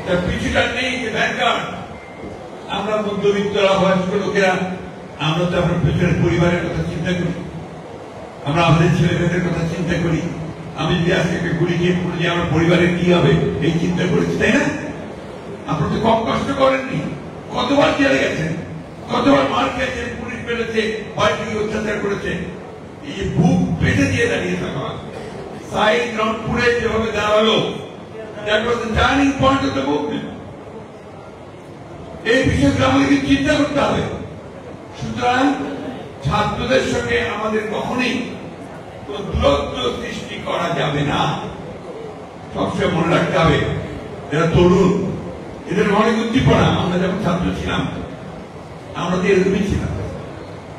তার পিছুটা নেই যে ব্যাংকার। আমরা মধ্যবিত্তরা বয়স্ক লোকেরা আমরা তো আপনার পেছনের পরিবারের কথা চিন্তা করি, আমরা আমাদের ছেলে মেয়েদের কথা চিন্তা করি। আমি যদি আজকে গুলি খেয়ে পড়ে যে আমার পরিবারের কি হবে এই চিন্তা করেছি, তাই না? আপনার তো কম কষ্ট করেননি। কতবার জেলে গেছেন, কতবার মার খেয়েছেন, পুলিশ পেরেছে, বাড়ি অত্যাচার করেছে। এই বুক পেটে দিয়ে দাঁড়িয়ে থাকা সাইড রংপুরে যেভাবে দাঁড়ালো, that was the turning point of the movement. এই বিষয়গুলো আমাদেরকে চিন্তা করতে হবে। সুতরাং ছাত্রদের সঙ্গে আমাদের কখনই কোন দূরত্ব সৃষ্টি করা যাবে না। সবসময় মনে রাখতে হবে এরা তরুণ, এদের অনেক উদ্দীপনা। আমরা যখন ছাত্র ছিলাম আমরা তো এরকমই ছিলাম।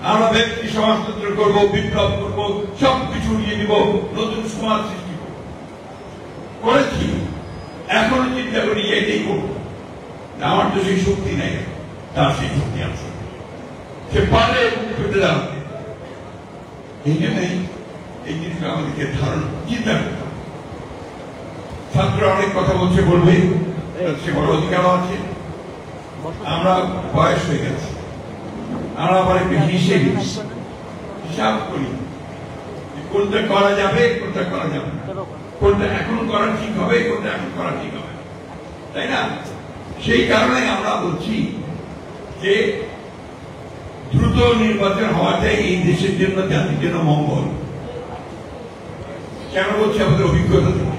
আমরা ব্যক্তি সমাজতন্ত্র করবো, বিপ্লব করবো, সবকিছু উড়িয়ে দিব, নতুন সমাজ সৃষ্টি করেছি। এখনো চিন্তা করি এটাই করবো। আমার তো সেই শক্তি নেই, তার সেই শক্তি আছে, সে পারে পেতে দাঁড়াতে। এই জন্যই এই জিনিসটা আমাদেরকে ধারণ চিন্তা করতে হবে। ছাত্ররা অনেক কথা বলছে, বলবে, সে বড় অধিকারও আছে। আমরা বয়স হয়ে গেছে, আমরা আবার একটু হিসাব করি কোনটা করা যাবে, কোনটা করা যাবে না, কোনটা এখন করা ঠিক হবে, কোনটা এখন করা ঠিক হবে, তাই না? সেই কারণে আমরা বলছি যে দ্রুত নির্বাচন হওয়াটাই এই দেশের জন্য, জাতির জন্য মঙ্গল। কেন বলছি? আমাদের অভিজ্ঞতা থেকে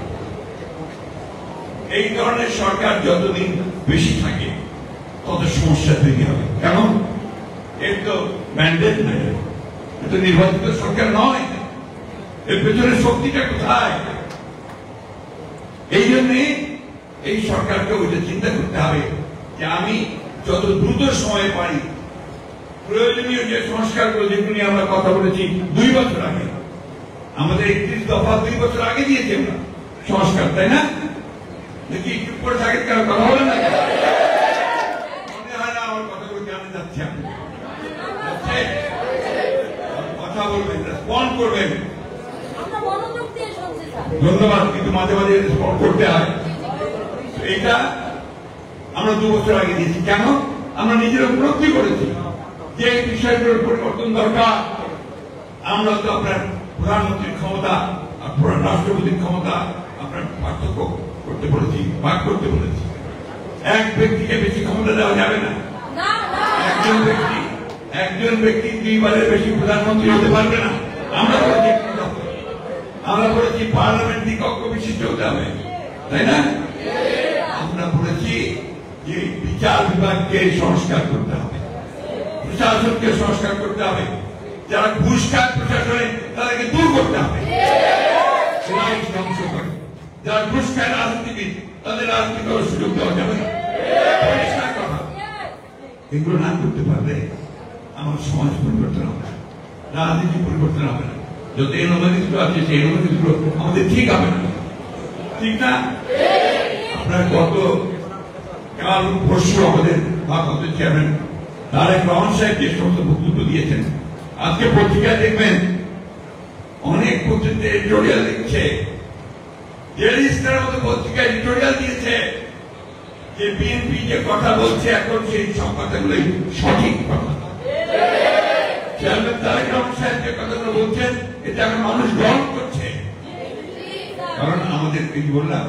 এই ধরনের সরকার যতদিন বেশি থাকে তত সমস্যা তৈরি হবে। কেন? এর তো ম্যান্ডেট নাই, এত নির্বাচিত সরকার নয়, এর পেছনে শক্তিটা কোথায়? এই জন্যে এই সরকারকে ওইটা চিন্তা করতে হবে যে আমি যত দ্রুত সময় পাই প্রয়োজনীয় যে সংস্কারগুলো, যেগুলো নিয়ে আমরা কথা বলেছি 2 বছর আগে, আমাদের 31 দফা 2 বছর আগে দিয়েছি আমরা সংস্কার, তাই না? দেখি চুপ করে থাকে, কেন কথা বলে না? মনে হয় না আমার কথাগুলো জানতে যাচ্ছে। আপনি কথা বলবেন, রেসপন্ড করবেন, ধন্যবাদ। কিন্তু মাঝে মাঝে রেসপন্ড করতে হয়। এটা আমরা 2 বছর আগে দিয়েছি। কেন? আমরা নিজেরা উপলব্ধি করেছি যে এই বিষয়গুলোর পরিবর্তন দরকার। আমরা তো আপনার প্রধানমন্ত্রীর ক্ষমতা আর রাষ্ট্রপতির ক্ষমতা আপনার পার্থক্য করতে বলেছি, ভাগ করতে বলেছি। এক ব্যক্তিকে বেশি ক্ষমতা দেওয়া যাবে না। একজন ব্যক্তি 2 বারের বেশি প্রধানমন্ত্রী হতে পারবে না। আমরা বলেছি পার্লামেন্টারি কক্ষ বিশিষ্ট হতে হবে, তাই না? আমরা বলেছি যে বিচার বিভাগকে সংস্কার করতে হবে, প্রশাসনকে সংস্কার করতে হবে, যারা ঘুষ খায় প্রশাসনে তাদেরকে দূর করতে হবে, ধ্বংস করে। যারা ঘুষ খায় রাজনীতিবিদ, তাদের রাজনীতি করার সুযোগ দেওয়া যাবে না। পরিষ্কার কথা। এগুলো না করতে পারলে আমার সমাজ পরিবর্তন হবে না, রাজনীতি পরিবর্তন হবে না। যত এলোমেলিগুলো আছে সেই এলোমেলিগুলো আমাদের ঠিক হবে না, ঠিক না? আপনার গত কাল পরশু আমাদের ভারপ্রাপ্ত চেয়ারম্যান তারেক রহমান সাহেব যে সমস্ত বক্তব্য দিয়েছেন, আজকে পত্রিকায় দেখবেন অনেক পত্রিকা এডিটোরিয়াল লিখছে, মতো পত্রিকা এডিটোরিয়াল দিয়েছে যে বিএনপি যে কথা বলছে এখন সেই সব কথাগুলোই সঠিক কথা। চেয়ারম্যান তারেক রহমান সাহেব যে কথাগুলো বলছেন এটা এখন মানুষ গ্রহণ করছে। কারণ আমাদের বললাম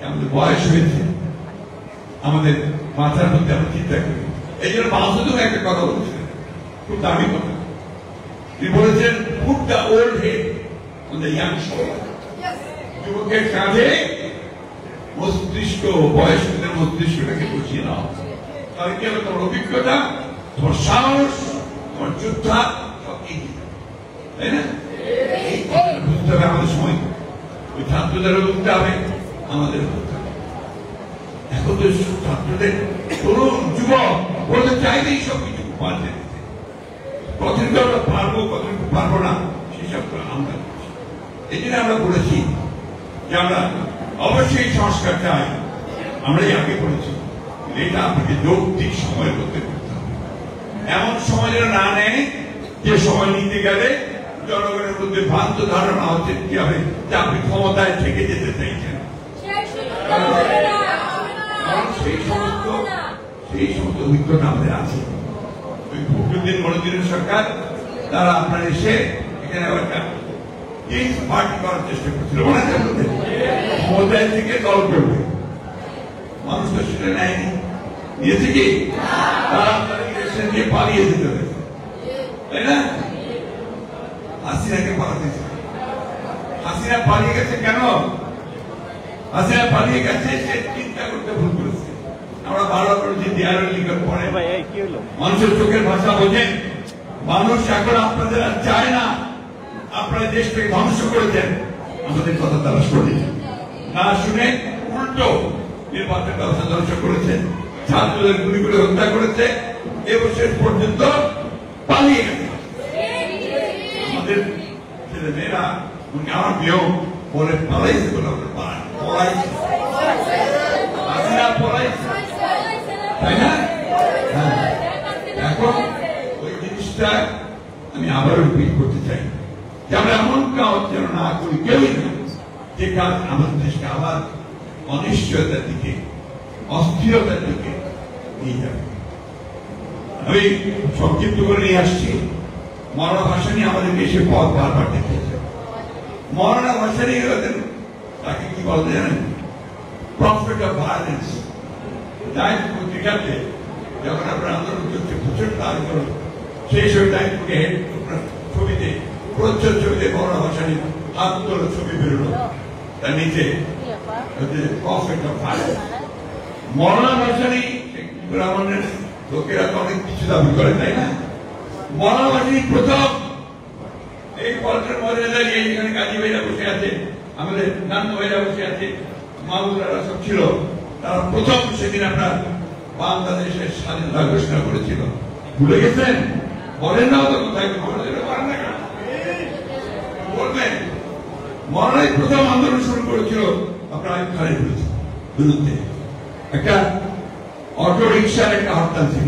আমাদের বয়স হয়েছে, আমাদের মাথার মধ্যে আমরা চিন্তা করি। এই জন্য বাসুদেব একটা কথা বলছিলেন, খুব দামি কথা। তিনি বলেছেন put the old head on the young shoulder. যুবকের কাঁধে মস্তিষ্ক, বয়স্কদের মস্তিষ্কটাকে বসিয়ে নাও। তাহলে কি হবে? তোমার অভিজ্ঞতা, তোমার সাহস, তোমার যোদ্ধা সব এগিয়ে, তাই না? এই কথাটা বুঝতে হবে আমাদের সময়। ওই ছাত্রদেরও বুঝতে হবে, আমাদের বুঝতে হবে। এখন তো ছাত্রদের তরুণ যুবক বলতে চাইলেই সবকিছু পাল্টে দিতে, কতটুকু আমরা পারবো, কতটুকু পারবো না সেসব আমরা। এই জন্য আমরা বলেছি যে আমরা অবশ্যই সংস্কার চাই। আমরাই আগে বলেছি এটা আপনাকে যৌক্তিক সময়ের মধ্যে করতে হবে। এমন সময় যেন না নেয় যে সময় নিতে গেলে জনগণের মধ্যে ভ্রান্ত ধারণা হচ্ছে কি হবে যে আপনি ক্ষমতায় থেকে যেতে চাইছেন। সেই সমস্ত অভিজ্ঞতা আমাদের আছে। ওই ফখরুদ্দিন মনিরুদ্দিনের সরকার তারা আপনার এসে এখানে একটা পার্টি করার চেষ্টা করছিল, মনে আছে আপনাদের? ক্ষমতায় থেকে দল করবে, মানুষ তো সেটা নেয়নি, নিয়েছে কি? তারা আপনার ইলেকশন দিয়ে পালিয়ে যেতে হয়েছে, তাই না? হাসিনাকে পালাতেছে। হাসিনা পালিয়ে গেছে কেন? হাসিনা পালিয়ে গেছে সে চিন্তা করতে ভুল করেছে। আমরা বারবার বলেছি দেয়ালের লিখন পড়ে মানুষের চোখের ভাষা বোঝেন। মানুষ এখন আপনাদের আর চায় না, আপনারা দেশটাকে ধ্বংস করেছেন, আমাদের কথা তারা শোনে না, শুনে উল্টো নির্বাচন ব্যবস্থা ধ্বংস করেছেন, ছাত্রদের গুলি করে হত্যা করেছে এবং শেষ পর্যন্ত পালিয়ে গেছে। আমাদের ছেলে মেয়েরা আমার প্রিয় বলে পালাইছে বলে আমরা পড়াইছে, হাসিনা পড়াইছে, তাই না? এখন ওই জিনিসটা আমি আবারও রিপিট করতে চাই যে আমরা এমন কাজ যেন না করি, কেউই না, যে কাজ আমাদের দেশকে আবার অনিশ্চয়তার দিকে, অস্থিরতার দিকে নিয়ে যাবে। আমি সংক্ষিপ্ত করে নিয়ে আসছি। মৌলানা ভাসানী আমাদের দেশে পথ বারবার দেখিয়েছে। মৌলানা ভাসানী হলেন, তাকে কি বলতে জানেন? Prophet of violence. টাইম পত্রিকাতে যখন আপনার আন্দোলন করছে প্রচন্ড আন্দোলন, সেই সময় টাইম ছবিতে প্রচ্ছদ ছবিতে মৌলানা ভাসানী আন্দোলন ছবি বেরোলো, তার নিচে প্রফেট অফ ভায়োলেন্স। মৌলানা ভাসানী ব্রাহ্মণের লোকেরা তো অনেক কিছু দাবি করে, তাই না? মৌলানা ভাসানী প্রথম এই পল্টের মধ্যে দাঁড়িয়ে, এখানে কাজী ভাইরা বসে আছে, আমাদের নান্দ ভাইরা বসে আছে, মামুদারা সব ছিল, তারা প্রথম সেদিন আপনার বাংলাদেশের স্বাধীনতা ঘোষণা করেছিল। ভুলে গেছেন? বলেন না তো কোথায় বলবেন। মৌলানাই প্রথম আন্দোলন শুরু করেছিল আপনার আইয়ুব খানের বিরুদ্ধে। একটা অটো রিক্সার একটা হরতাল ছিল,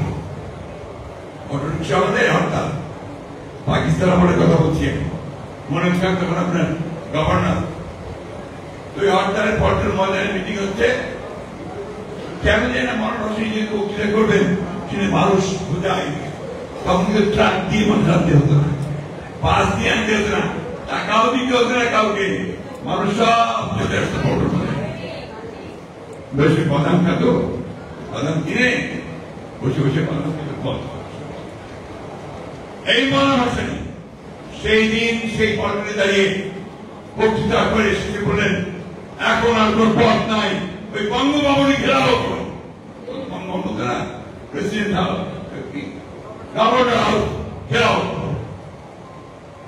অটো রিক্সা আমাদের হরতাল। পাকিস্তান আমাদের কথা বলছি, মনে হচ্ছে তখন আপনার গভর্নর। তো এই হরতালের পল্টের ময়দানে মিটিং হচ্ছে, কেন যে না মৌলানা ভাসানী যে বক্তৃতা করবেন সেটা মানুষ বোঝায়। তখন কিন্তু ট্রাক দিয়ে মানুষ আনতে হতো না, বাস দিয়ে আনতে হতো না, টাকাও দিতে হতো না কাউকে, মানুষ সব চলে আসতো পল্টের মধ্যে। বসে বাদাম খাত, বাদাম কিনে বসে বসে বাদাম খেতে বল। এই মৌলানা ভাসানী সেই দিন সেই পল্টনে দাঁড়িয়ে বক্তৃতা করে শেষে বললেন, এখন আর কোন পথ নাই, ওই বঙ্গভবনে ঘেরাও করো। বঙ্গভবন না, প্রেসিডেন্ট হাউস, গভর্নর হাউস ঘেরাও করো।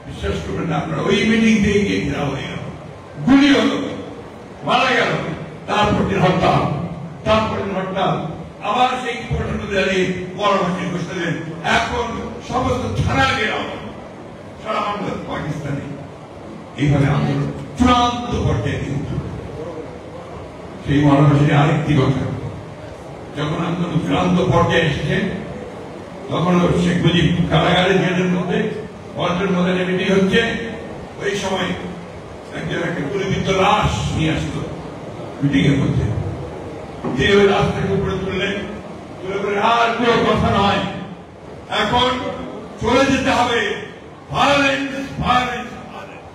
বিশ্বাস করবেন না আপনারা, ওই মিটিং দিয়ে গিয়ে ঘেরাও হয়ে গেল, গুলি হলো, মারা গেল। তারপর দিন হরতাল, তারপরে হরতাল, আবার সেই পল্টনে দাঁড়িয়ে মৌলানা ভাসানী ঘোষণা দিলেন, এখন সমস্ত থানা ঘেরাও সারা বাংলা পাকিস্তানে। এইভাবে আন্দোলন চূড়ান্ত পর্যায়ে কিন্তু সেই মৌলানা ভাসানী আরেকটি কথা, যখন আন্দোলন চূড়ান্ত পর্যায়ে এসেছে তখন শেখ মুজিব কারাগারে জেলের মধ্যে পল্টের মধ্যে মিটিং হচ্ছে। ওই সময় একজন একটা গুলিবিদ্ধ লাশ নিয়ে আসলো মিটিং এর মধ্যে, দিয়ে ওই লাশটাকে উপরে তুললেন, তুলে বলে আর কোনো কথা নয়, এখন চলে যেতে হবে, ভায়োলেন্স ভায়োলেন্স ভায়োলেন্স।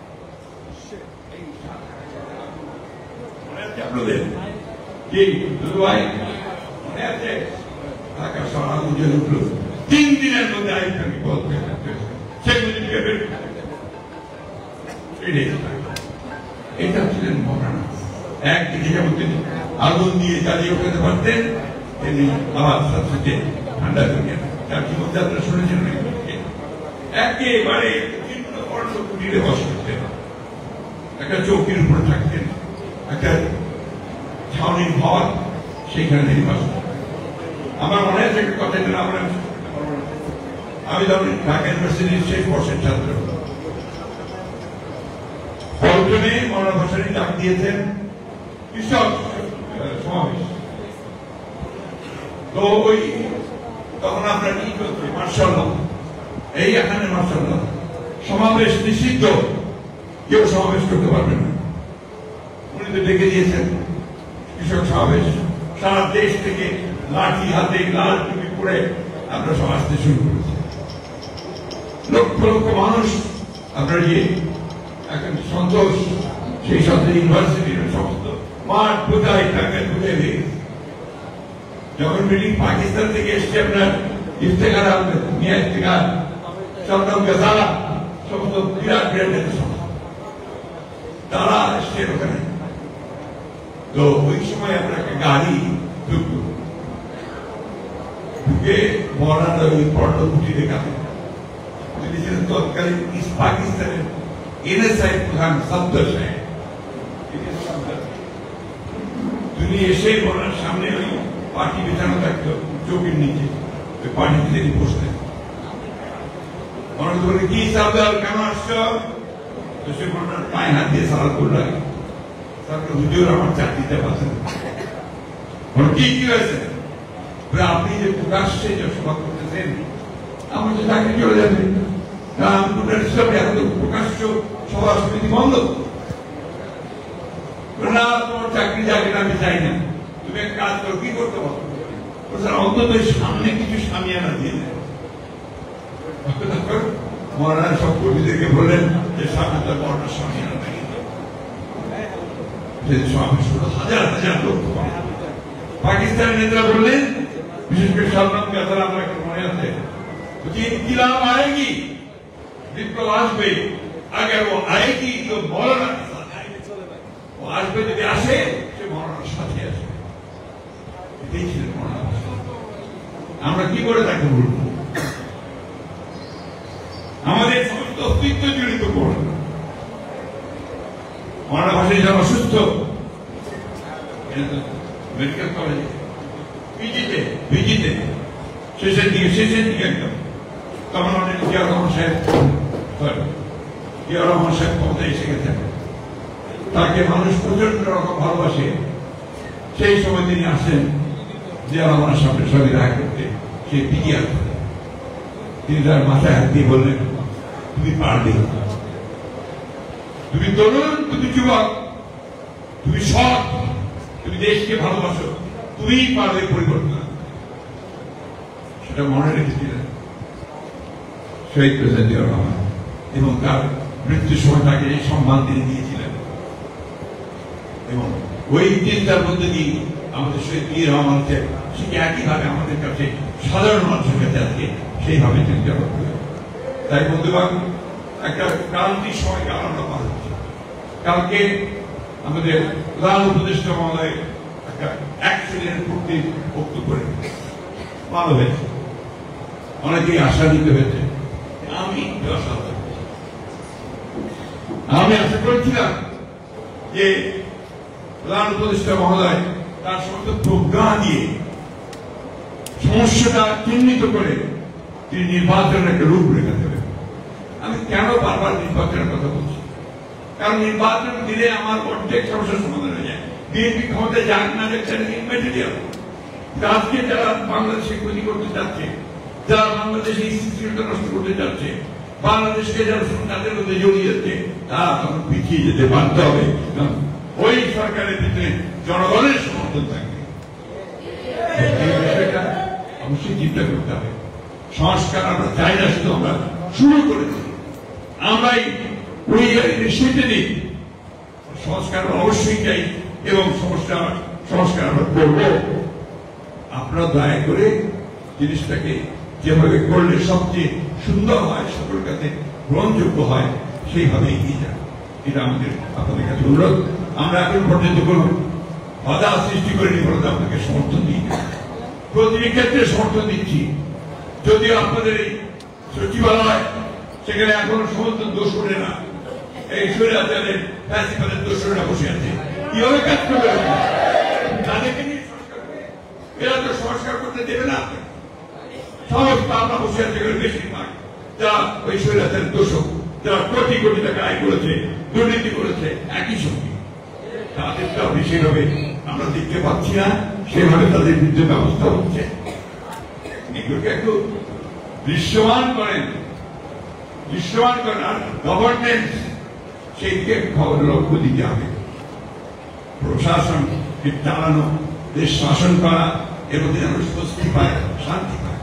মনে আছে আপনাদের? কি দুদু ভাই মনে আছে? ঢাকা শহর আগুন জ্বলে উঠল, 3 দিনের মধ্যে আইয়ুব খানকে বলতে শেখ মুজিবকে বের করে এটা ছিলেন মৌলানা। একদিকে যেমন তিনি আগুন দিয়ে জ্বালিয়ে উঠাতে পারতেন, তিনি আবার সাথে ঠান্ডা করিয়া তার জীবনযাত্রা শুনেছেন। একেবারে কুটিরে বসে থাকতেন, একটা চৌকির উপরে থাকতেন, একটা ছাউনির ঘর, সেইখানে তিনি বাস করতেন। আমার মনে আছে একটা কথা, আমি তখন ঢাকা ইউনিভার্সিটির শেষ বর্ষের ছাত্র। পল্টনে মৌলানা ভাসানী ডাক দিয়েছেন কৃষক সমাবেশ। তো ওই তখন আপনার কি করছে, মার্শাল্লাহ, এই এখানে মার্শাল্লাহ সমাবেশ নিষিদ্ধ, কেউ সমাবেশ করতে পারবে না। উনি তো ডেকে দিয়েছেন কৃষক সমাবেশ, সারা দেশ থেকে লাঠি হাতে লাল টুপি পরে আমরা সব আসতে শুরু করেছি। লক্ষ লক্ষ মানুষ আপনার এখন সন্তোষ সেই সাথে ইউনিভার্সিটির সমস্ত মাঠ কোথায় টাকা তুলে দিয়ে যখন মিটিং পাকিস্তান থেকে এসছে আপনার ইফতেখার আহমেদ মিয়া ইফতেখার চন্দন গাজালা সমস্ত বিরাট বিরাট তারা এসছে ওখানে। তো ওই সময় আমরা একটা গাড়ি ঢুকে মরার ওই পর্ণকুটি দেখাতে তৎকালীন পাকিস্তানের এনএসআই প্রধান সফদর সাহেব তিনি এসে ওনার সামনে ওই পার্টি বেছানো থাকতো চোখের নিচে ওই পার্টিতে তিনি বসতেন। ওনার বলে কি সফদর কেন আসছো? তো সে ওনার পায়ে হাত দিয়ে সালাদ করল। হুজুর আমার চাকরিতে পাচ্ছেন কি কি হয়েছে? আপনি যে প্রকাশ্যে যে সভা করতেছেন আমার যে চাকরি চলে যাবে। প্রকাশ্য সভা সমিতি বন্ধ না, তোমার চাকরি যাবে না, আমি চাই না। তুমি এক কাজ করো, কি করতে পারো? অন্তত সামনে কিছু সামিয়ানা দিয়ে দেয়। মহারাজ সব কর্মীদেরকে বললেন যে সামনে তার বড় সামিয়ানা লাগিয়ে হাজার হাজার লোক। পাকিস্তানের নেতারা বললেন, বিশেষ করে সালমান কাতার আমার মনে আছে, ইনকিলাব আয়েগি, বিপ্লব আসবে, আগে ও আয়েগি তো মৌলানার সাথে ও আসবে, যদি আসে সে মৌলানার সাথে আসবে। এটাই ছিল মৌলানা। আমরা কি করে তাকে বলবো? আমাদের সমস্ত অস্তিত্ব জড়িত করব। মৌলানা ভাষায় যারা অসুস্থ মেডিকেল কলেজে ভিজিতে শেষের দিকে একদম তখন অনেক জিয়া রহমান সাহেব ক্ষমতায় এসে গেছে। তাকে মানুষ প্রচন্ড রকম ভালোবাসে। সেই সময় তিনি আসেন জিয়া রহমানের সামনে সঙ্গে দেখা করতে। সে বিডিআর তিনি তার মাথায় হাত দিয়ে বললেন, তুমি পারবে, তুমি তরুণ, তুমি যুবক, তুমি সৎ, তুমি দেশকে ভালোবাসো, তুমি পারবে পরিবর্তন। সেটা মনে রেখেছিলেন শহীদ প্রেসিডেন্ট জিয়াউর রহমান এবং তার মৃত্যুর সময় তাকে এই সম্মান তিনি দিয়েছিলেন। এবং ওই চিন্তার মধ্যে দিয়ে আমাদের শহীদ জিয়াউর রহমান সেটি একইভাবে আমাদের কাছে সাধারণ মানুষের কাছে আজকে সেইভাবে চিন্তা করতে হবে। তাই বন্ধুবান, একটা ক্রান্তির সময়কাল আমরা পার হচ্ছি। কালকে আমাদের প্রধান উপদেষ্টা মহোদয় একটা অ্যাক্সিডেন্ট পূর্তি বক্তব্য করে ভালো হয়েছে, অনেকেই আশান্বিত হয়েছে। আমি আশা করেছিলাম যে প্রধান উপদেষ্টা মহোদয় তার সমস্ত প্রজ্ঞা দিয়ে সমস্যাটা চিহ্নিত করে তিনি নির্বাচনের একটা রূপরেখা দেবেন। আমি কেন বারবার নির্বাচনের কথা বলছি? কারণ নির্বাচন দিলে আমার অর্ধেক সমস্যার সমাধান হয়ে যায়। বিএনপি ক্ষমতায় যাক না দেখছেন ইমেটেরিয়াল। আজকে যারা বাংলাদেশে ক্ষতি করতে চাচ্ছে, যারা বাংলাদেশে স্থিতিশীলতা নষ্ট করতে চাচ্ছে, বাংলাদেশকে যারা তাদের মধ্যে জড়িয়ে যাচ্ছে, তারা তখন পিছিয়ে যেতে বাধ্য হবে। ওই সরকারের ভিতরে জনগণের সমর্থন থাকবে। এই বিষয়টা অবশ্যই চিন্তা করতে হবে। সংস্কার আমরা চাই না, শুধু আমরা শুরু করেছি। আমরাই ওই সেটে দিই সংস্কার অবশ্যই চাই এবং সংস্কার আমরা করব। আপনারা দয়া করে জিনিসটাকে যেভাবে করলে সবচেয়ে সুন্দর হয়, সকলের কাছে গ্রহণযোগ্য হয়, সেইভাবে এগিয়ে যান। এটা আমাদের আপনাদের কাছে অনুরোধ। আমরা এখন পর্যন্ত কোন বাধা সৃষ্টি করিনি, বলতে আপনাকে সমর্থন দিই, প্রতিটি ক্ষেত্রে সমর্থন দিচ্ছি। যদিও আপনাদের এই সচিবালয় সেখানে এখনো সমর্থন দোষ করে না, এই স্বৈরাচারের ফ্যাসিবাদের দোষরা বসে আছে। কিভাবে কাজ করবে? তাদেরকে নিয়ে সংস্কার করবে, এরা তো সংস্কার করতে দেবে না। সমস্ত আমরা বসে আছে বেশিরভাগ যারা ওই স্বৈরাচারের দোষক, যারা কোটি কোটি টাকা আয় করেছে, দুর্নীতি করেছে, একই সঙ্গে তাদেরটা বেশিভাবে আমরা দেখতে পাচ্ছি না, সেভাবে তাদের বিরুদ্ধে ব্যবস্থা হচ্ছে। এগুলোকে একটু দৃশ্যমান করেন আর গভর্নেন্স সেই দিকে খবর লক্ষ্য দিতে হবে। প্রশাসন চালানো দেশ শাসন করা এবং আমরা স্বস্তি পাই, শান্তি পাই।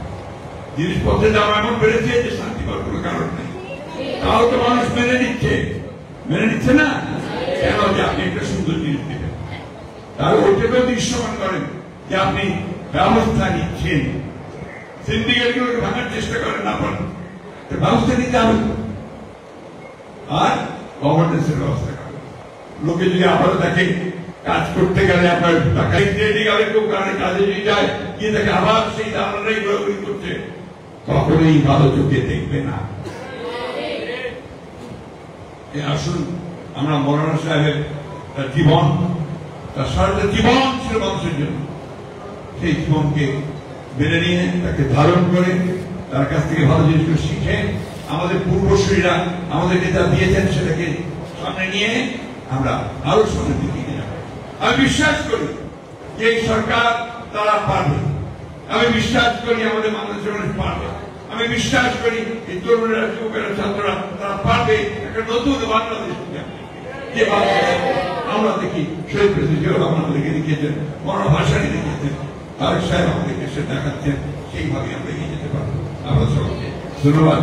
জিনিসপত্রের দাম এমন বেড়েছে যে শান্তি পাওয়ার কোনো কারণ নেই। তাও তো মানুষ মেনে নিচ্ছে না কেন? যে আপনি একটা সুন্দর জিনিস দেবেন, তার ওইটাকেও দৃশ্যমান করেন যে আপনি ব্যবস্থা নিচ্ছেন। সিন্ডিকেট গুলোকে ভাঙার চেষ্টা করেন, না পারেন ব্যবস্থা নিতে হবে। আর গভর্নেন্সের ব্যবস্থা করেন। লোকে যদি আবারও দেখে কাজ করতে গেলে আপনার টাকা গেলে কেউ কাজে যদি যায় গিয়ে দেখে আবার সেই দালালরাই ঘোরাঘুরি করছে, কখনোই ভালো চোখে দেখবে না। আসুন আমরা মৌলানা সাহেবের জীবন, তার সারাটা জীবন ছিল মানুষের জন্য, সেই জীবনকে বেড়ে নিয়ে তাকে ধারণ করে তার কাছ থেকে ভালো জিনিসগুলো শিখে আমাদের পূর্বসূরীরা আমাদেরকে যা দিয়েছেন সেটাকে সামনে নিয়ে আমরা আরো সামনের দিকে নিয়ে যাব। আমি বিশ্বাস করি যে এই সরকার তারা পারবে। আমি বিশ্বাস করি আমাদের বাংলাদেশের মানুষ পারবে। আমি বিশ্বাস করি এই তরুণেরা, যুবকেরা, ছাত্ররা তারা পারবে একটা নতুন বাংলাদেশ। যে বাংলাদেশ আমরা দেখি শহীদ প্রেসিডেন্ট জিয়াউর রহমান আমাদেরকে দেখিয়েছেন, মৌলানা ভাসানী দেখিয়েছেন, তারেক সাহেব আমাদেরকে সে দেখাচ্ছেন, সেইভাবে আমরা এগিয়ে যেতে পারবো। আমরা সবাইকে ধন্যবাদ।